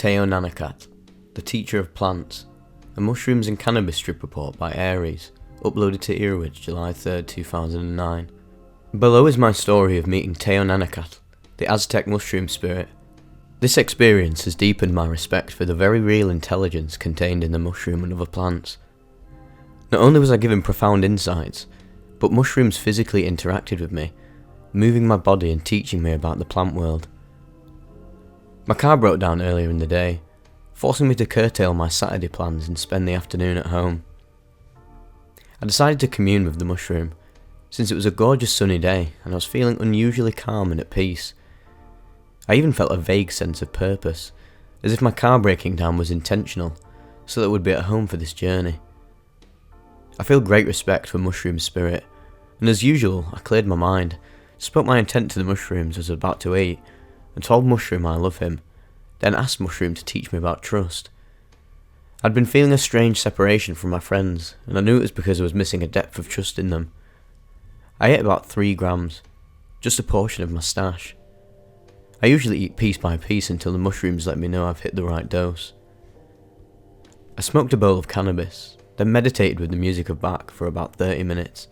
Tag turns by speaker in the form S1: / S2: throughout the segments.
S1: Teonanacatl, the Teacher of Plants, a Mushrooms and Cannabis Trip Report by Aries, uploaded to Earwidge July 3rd, 2009. Below is my story of meeting Teonanacatl, the Aztec mushroom spirit. This experience has deepened my respect for the very real intelligence contained in the mushroom and other plants. Not only was I given profound insights, but mushrooms physically interacted with me, moving my body and teaching me about the plant world. My car broke down earlier in the day, forcing me to curtail my Saturday plans and spend the afternoon at home. I decided to commune with the mushroom, since it was a gorgeous sunny day and I was feeling unusually calm and at peace. I even felt a vague sense of purpose, as if my car breaking down was intentional, so that I would be at home for this journey. I feel great respect for mushroom spirit, and as usual I cleared my mind, spoke my intent to the mushrooms as I was about to eat, and told Mushroom I love him, then asked Mushroom to teach me about trust. I'd been feeling a strange separation from my friends, and I knew it was because I was missing a depth of trust in them. I ate about 3 grams, just a portion of my stash. I usually eat piece by piece until the mushrooms let me know I've hit the right dose. I smoked a bowl of cannabis, then meditated with the music of Bach for about 30 minutes,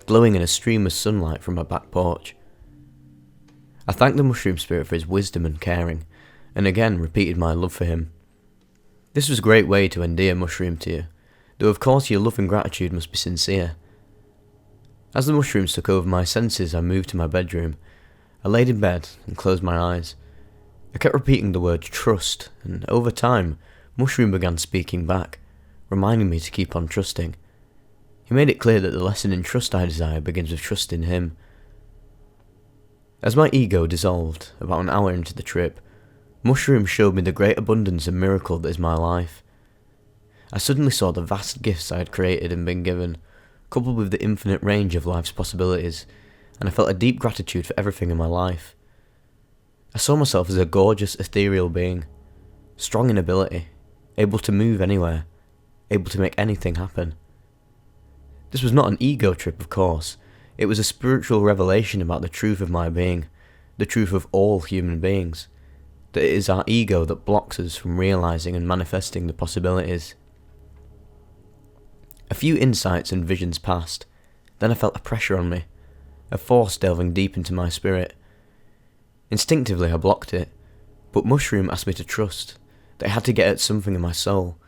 S1: glowing in a stream of sunlight from my back porch. I thanked the mushroom spirit for his wisdom and caring, and again repeated my love for him. This was a great way to endear mushroom to you, though of course your love and gratitude must be sincere. As the mushrooms took over my senses, I moved to my bedroom. I laid in bed and closed my eyes. I kept repeating the word trust, and over time, Mushroom began speaking back, reminding me to keep on trusting. He made it clear that the lesson in trust I desire begins with trust in him. As my ego dissolved, about an hour into the trip, Mushroom showed me the great abundance and miracle that is my life. I suddenly saw the vast gifts I had created and been given, coupled with the infinite range of life's possibilities, and I felt a deep gratitude for everything in my life. I saw myself as a gorgeous, ethereal being, strong in ability, able to move anywhere, able to make anything happen. This was not an ego trip, of course. It was a spiritual revelation about the truth of my being, the truth of all human beings, that it is our ego that blocks us from realizing and manifesting the possibilities. A few insights and visions passed, then I felt a pressure on me, a force delving deep into my spirit. Instinctively I blocked it, but Mushroom asked me to trust, that I had to get at something in my soul.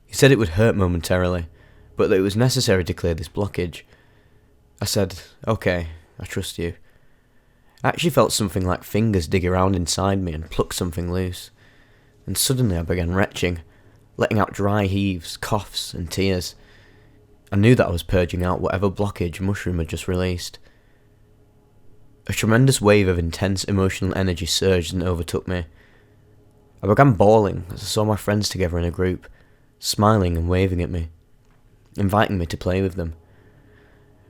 S1: He said it would hurt momentarily, but that it was necessary to clear this blockage. I said, okay, I trust you. I actually felt something like fingers dig around inside me and pluck something loose, and suddenly I began retching, letting out dry heaves, coughs and tears. I knew that I was purging out whatever blockage Mushroom had just released. A tremendous wave of intense emotional energy surged and overtook me. I began bawling as I saw my friends together in a group, smiling and waving at me, inviting me to play with them.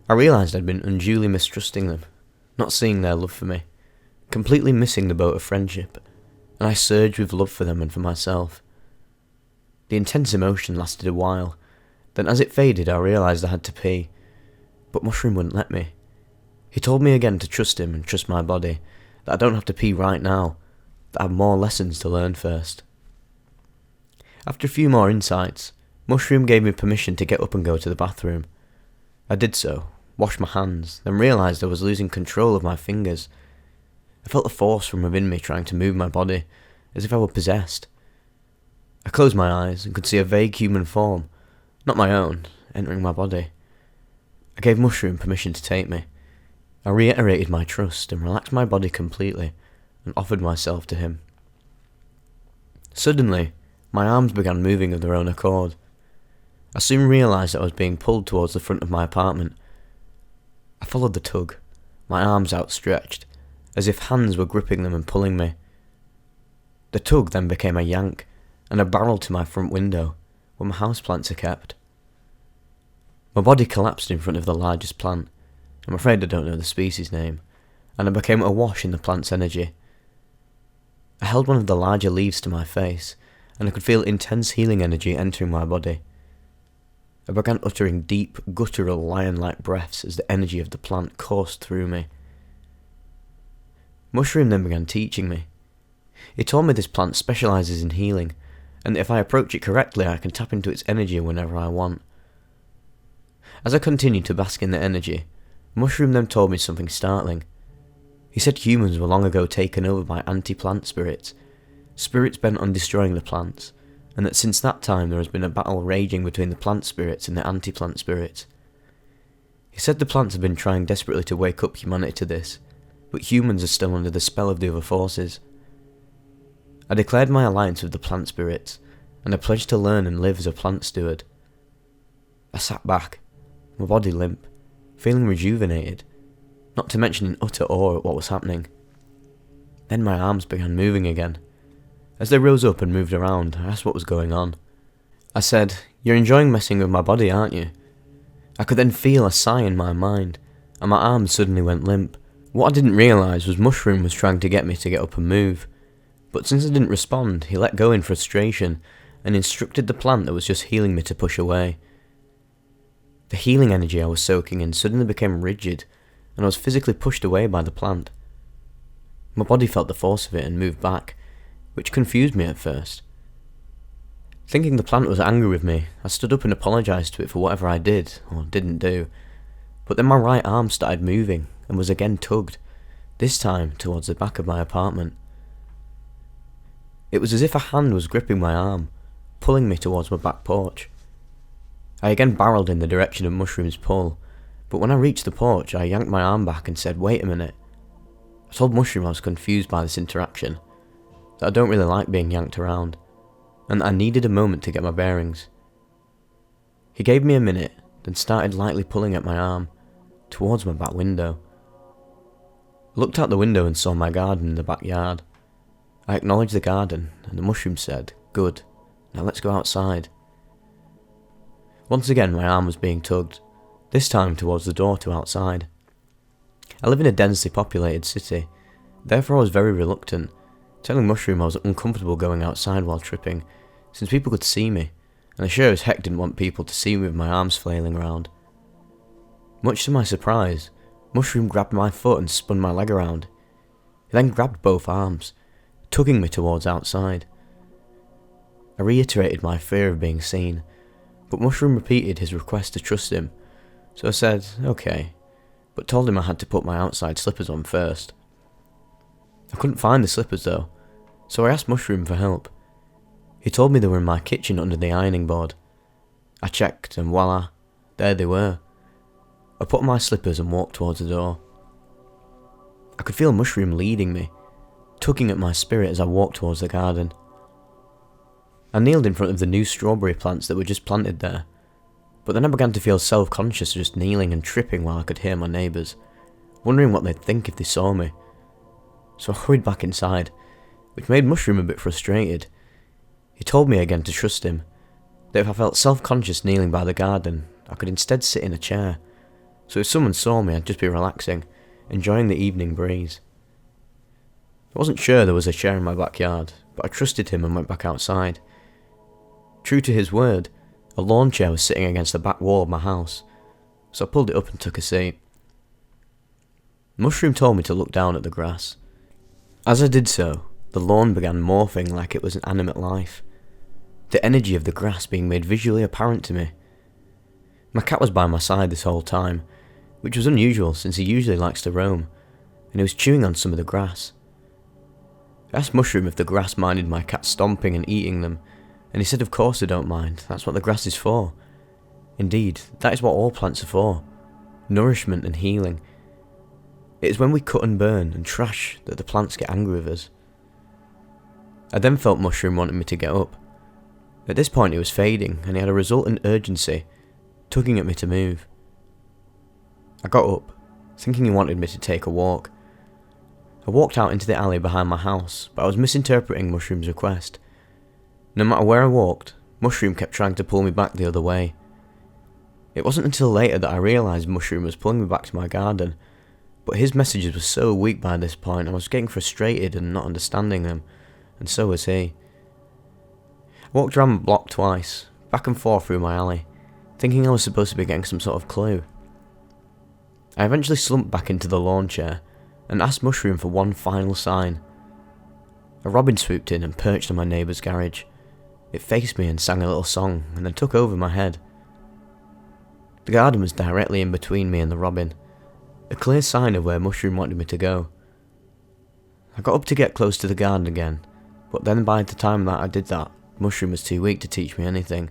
S1: I realised I'd been unduly mistrusting them, not seeing their love for me, completely missing the boat of friendship, and I surged with love for them and for myself. The intense emotion lasted a while, then as it faded I realised I had to pee, but Mushroom wouldn't let me. He told me again to trust him and trust my body, that I don't have to pee right now, that I have more lessons to learn first. After a few more insights, Mushroom gave me permission to get up and go to the bathroom. I did so, washed my hands, then realised I was losing control of my fingers. I felt a force from within me trying to move my body, as if I were possessed. I closed my eyes and could see a vague human form, not my own, entering my body. I gave Mushroom permission to take me. I reiterated my trust and relaxed my body completely, and offered myself to him. Suddenly, my arms began moving of their own accord. I soon realised that I was being pulled towards the front of my apartment. I followed the tug, my arms outstretched, as if hands were gripping them and pulling me. The tug then became a yank, and I barreled to my front window, where my houseplants are kept. My body collapsed in front of the largest plant. I'm afraid I don't know the species name, and I became awash in the plant's energy. I held one of the larger leaves to my face, and I could feel intense healing energy entering my body. I began uttering deep, guttural, lion-like breaths as the energy of the plant coursed through me. Mushroom then began teaching me. He told me this plant specialises in healing, and that if I approach it correctly I can tap into its energy whenever I want. As I continued to bask in the energy, Mushroom then told me something startling. He said humans were long ago taken over by anti-plant spirits bent on destroying the plants, and that since that time there has been a battle raging between the plant spirits and the anti-plant spirits. He said the plants have been trying desperately to wake up humanity to this, but humans are still under the spell of the other forces. I declared my alliance with the plant spirits, and I pledged to learn and live as a plant steward. I sat back, my body limp, feeling rejuvenated, not to mention in utter awe at what was happening. Then my arms began moving again. As they rose up and moved around, I asked what was going on. I said, "You're enjoying messing with my body, aren't you?" I could then feel a sigh in my mind, and my arms suddenly went limp. What I didn't realise was Mushroom was trying to get me to get up and move, but since I didn't respond, he let go in frustration and instructed the plant that was just healing me to push away. The healing energy I was soaking in suddenly became rigid, and I was physically pushed away by the plant. My body felt the force of it and moved back, which confused me at first. Thinking the plant was angry with me, I stood up and apologised to it for whatever I did, or didn't do, but then my right arm started moving and was again tugged, this time towards the back of my apartment. It was as if a hand was gripping my arm, pulling me towards my back porch. I again barreled in the direction of Mushroom's pull, but when I reached the porch I yanked my arm back and said, "Wait a minute." I told Mushroom I was confused by this interaction, that I don't really like being yanked around, and that I needed a moment to get my bearings. He gave me a minute, then started lightly pulling at my arm, towards my back window. I looked out the window and saw my garden in the backyard. I acknowledged the garden, and the Mushroom said, "Good, now let's go outside." Once again my arm was being tugged, this time towards the door to outside. I live in a densely populated city, therefore I was very reluctant, telling Mushroom I was uncomfortable going outside while tripping, since people could see me, and I sure as heck didn't want people to see me with my arms flailing around. Much to my surprise, Mushroom grabbed my foot and spun my leg around. He then grabbed both arms, tugging me towards outside. I reiterated my fear of being seen, but Mushroom repeated his request to trust him, so I said, "Okay," but told him I had to put my outside slippers on first. I couldn't find the slippers though, so I asked Mushroom for help. He told me they were in my kitchen under the ironing board. I checked and voila, there they were. I put on my slippers and walked towards the door. I could feel Mushroom leading me, tugging at my spirit as I walked towards the garden. I kneeled in front of the new strawberry plants that were just planted there, but then I began to feel self-conscious just kneeling and tripping while I could hear my neighbours, wondering what they'd think if they saw me. So I hurried back inside, which made Mushroom a bit frustrated. He told me again to trust him, that if I felt self-conscious kneeling by the garden, I could instead sit in a chair, so if someone saw me I'd just be relaxing, enjoying the evening breeze. I wasn't sure there was a chair in my backyard, but I trusted him and went back outside. True to his word, a lawn chair was sitting against the back wall of my house, so I pulled it up and took a seat. Mushroom told me to look down at the grass. As I did so, the lawn began morphing like it was an animate life, the energy of the grass being made visually apparent to me. My cat was by my side this whole time, which was unusual since he usually likes to roam, and he was chewing on some of the grass. I asked Mushroom if the grass minded my cat stomping and eating them, and he said of course they don't mind, that's what the grass is for. Indeed, that is what all plants are for, nourishment and healing. It is when we cut and burn and trash that the plants get angry with us. I then felt Mushroom wanting me to get up. At this point he was fading, and he had a resultant urgency, tugging at me to move. I got up, thinking he wanted me to take a walk. I walked out into the alley behind my house, but I was misinterpreting Mushroom's request. No matter where I walked, Mushroom kept trying to pull me back the other way. It wasn't until later that I realised Mushroom was pulling me back to my garden, but his messages were so weak by this point I was getting frustrated and not understanding them, and so was he. I walked around the block twice, back and forth through my alley, thinking I was supposed to be getting some sort of clue. I eventually slumped back into the lawn chair and asked Mushroom for one final sign. A robin swooped in and perched on my neighbour's garage. It faced me and sang a little song, and then took over my head. The garden was directly in between me and the robin, a clear sign of where Mushroom wanted me to go. I got up to get close to the garden again, but then by the time that I did that, Mushroom was too weak to teach me anything.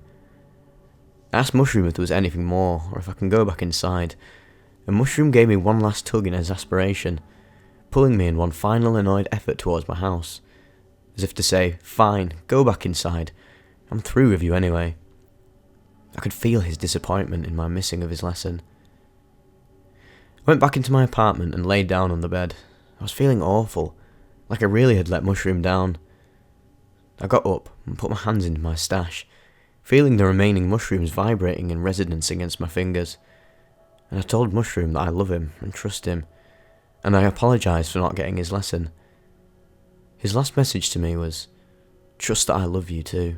S1: I asked Mushroom if there was anything more, or if I can go back inside, and Mushroom gave me one last tug in exasperation, pulling me in one final annoyed effort towards my house, as if to say, "Fine, go back inside, I'm through with you anyway." I could feel his disappointment in my missing of his lesson. I went back into my apartment and laid down on the bed. I was feeling awful, like I really had let Mushroom down. I got up and put my hands into my stash, feeling the remaining mushrooms vibrating in resonance against my fingers, and I told Mushroom that I love him and trust him, and I apologised for not getting his lesson. His last message to me was, "Trust that I love you too."